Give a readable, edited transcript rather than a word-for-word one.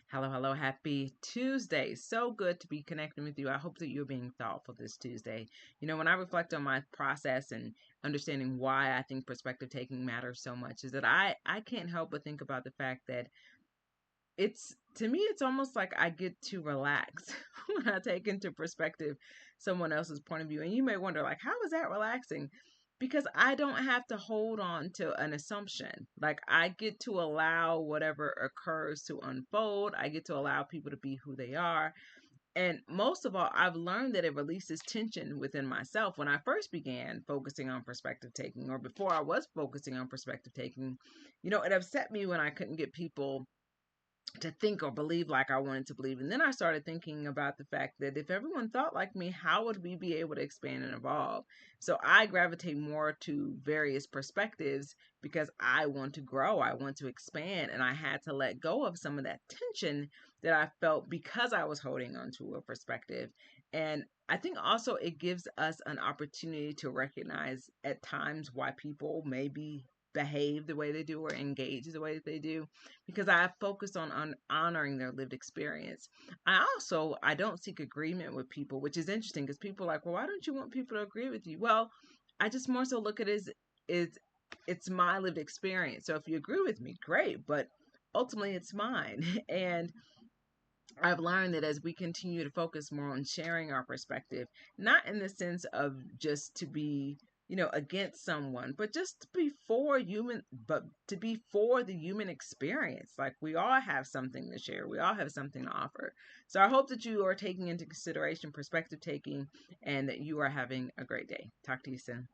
Hello, hello, happy Tuesday. So good to be connecting with you. I hope that you're being thoughtful this Tuesday. When I reflect on my process and understanding why I think perspective taking matters so much, is that I can't help but think about the fact that to me, it's almost like I get to relax when I take into perspective someone else's point of view. And you may wonder, like, how is that relaxing? Because I don't have to hold on to an assumption. Like, I get to allow whatever occurs to unfold. I get to allow people to be who they are. And most of all, I've learned that it releases tension within myself. When I first began focusing on perspective taking, or before I was focusing on perspective taking, it upset me when I couldn't get people to think or believe like I wanted to believe. And then I started thinking about the fact that if everyone thought like me, how would we be able to expand and evolve? So I gravitate more to various perspectives because I want to grow, I want to expand, and I had to let go of some of that tension that I felt because I was holding on to a perspective. And I think also it gives us an opportunity to recognize at times why people maybe behave the way they do or engage the way that they do, because I focus on honoring their lived experience. I don't seek agreement with people, which is interesting because people are like, well, why don't you want people to agree with you? Well, I just more so look at it as it's my lived experience. So if you agree with me, great, but ultimately it's mine. And I've learned that as we continue to focus more on sharing our perspective, not in the sense of just to be, against someone, but just to be for human, but to be for the human experience. Like, we all have something to share. We all have something to offer. So I hope that you are taking into consideration perspective taking and that you are having a great day. Talk to you soon.